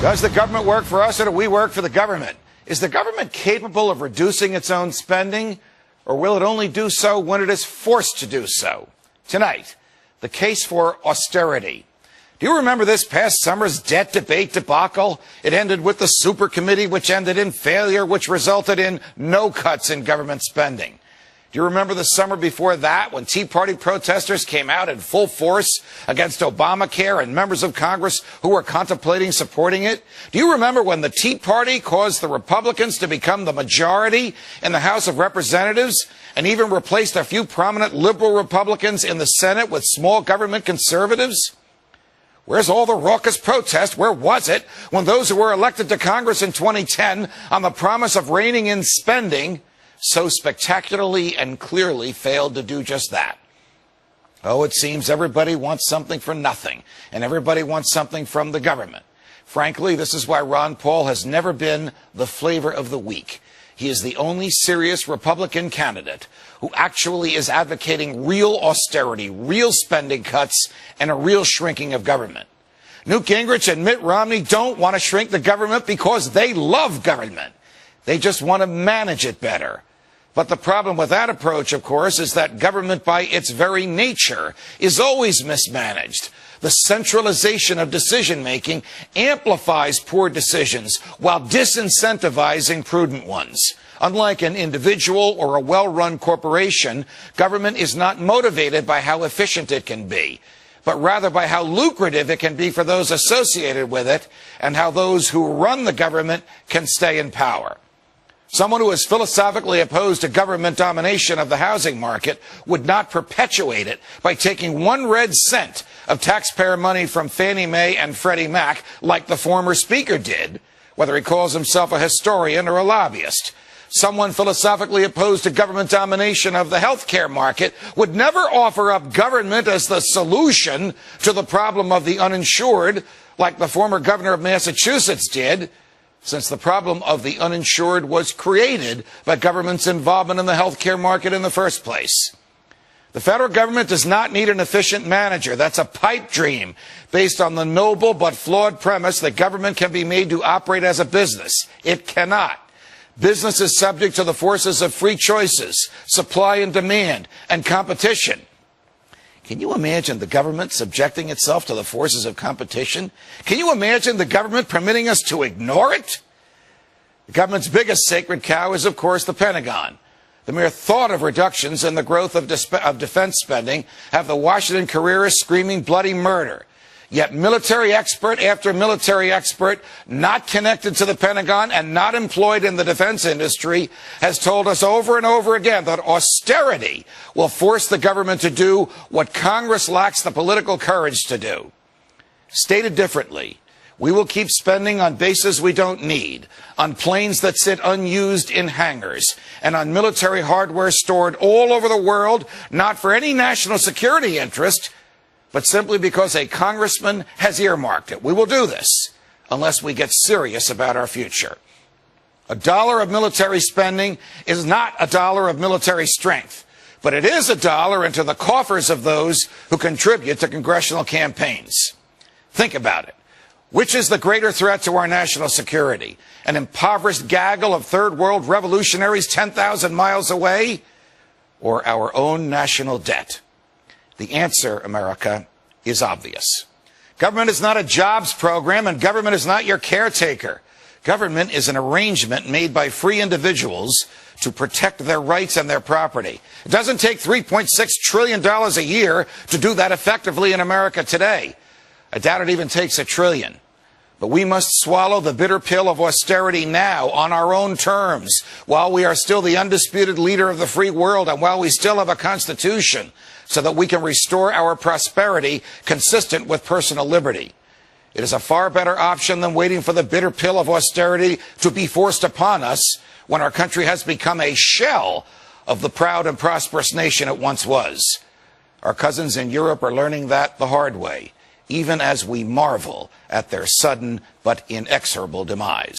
Does the government work for us or do we work for the government? Is the government capable of reducing its own spending, or will it only do so when it is forced to do so? Tonight, the case for austerity. Do you remember this past summer's debt debate debacle? It ended with the super committee, which ended in failure, which resulted in no cuts in government spending. Do you remember the summer before that when Tea Party protesters came out in full force against Obamacare and members of Congress who were contemplating supporting it? Do you remember when the Tea Party caused the Republicans to become the majority in the House of Representatives and even replaced a few prominent liberal Republicans in the Senate with small government conservatives? Where's all the raucous protest? Where was it when those who were elected to Congress in 2010 on the promise of reining in spending so spectacularly and clearly failed to do just that? Oh, it seems everybody wants something for nothing, and everybody wants something from the government. Frankly, this is why Ron Paul has never been the flavor of the week. He is the only serious Republican candidate who actually is advocating real austerity, real spending cuts, and a real shrinking of government. Newt Gingrich and Mitt Romney don't want to shrink the government because they love government. They just want to manage it better. But the problem with that approach, of course, is that government by its very nature is always mismanaged. The centralization of decision-making amplifies poor decisions while disincentivizing prudent ones. Unlike an individual or a well-run corporation, government is not motivated by how efficient it can be, but rather by how lucrative it can be for those associated with it and how those who run the government can stay in power. Someone who is philosophically opposed to government domination of the housing market would not perpetuate it by taking 1 red cent of taxpayer money from Fannie Mae and Freddie Mac like the former speaker did, whether he calls himself a historian or a lobbyist. Someone philosophically opposed to government domination of the healthcare market would never offer up government as the solution to the problem of the uninsured like the former governor of Massachusetts did, since the problem of the uninsured was created by government's involvement in the healthcare market in the first place. The federal government does not need an efficient manager. That's a pipe dream based on the noble but flawed premise that government can be made to operate as a business. It cannot. Business is subject to the forces of free choices, supply and demand, and competition. Can you imagine the government subjecting itself to the forces of competition? Can you imagine the government permitting us to ignore it? The government's biggest sacred cow is, of course, the Pentagon. The mere thought of reductions in the growth of defense spending have the Washington careerists screaming bloody murder. Yet military expert after military expert, not connected to the Pentagon and not employed in the defense industry, has told us over and over again that austerity will force the government to do what Congress lacks the political courage to do. Stated differently, we will keep spending on bases we don't need, on planes that sit unused in hangars, and on military hardware stored all over the world, not for any national security interest, but simply because a congressman has earmarked it. We will do this unless we get serious about our future. $1 of military spending is not $1 of military strength, but it is $1 into the coffers of those who contribute to congressional campaigns. Think about it. Which is the greater threat to our national security? An impoverished gaggle of third world revolutionaries 10,000 miles away, or our own national debt? The answer, America, is obvious. Government is not a jobs program, and government is not your caretaker. Government is an arrangement made by free individuals to protect their rights and their property. It doesn't take $3.6 trillion a year to do that effectively in America today. I doubt it even takes $1 trillion. But we must swallow the bitter pill of austerity now on our own terms, while we are still the undisputed leader of the free world and while we still have a constitution, so that we can restore our prosperity consistent with personal liberty. It is a far better option than waiting for the bitter pill of austerity to be forced upon us when our country has become a shell of the proud and prosperous nation it once was. Our cousins in Europe are learning that the hard way, even as we marvel at their sudden but inexorable demise.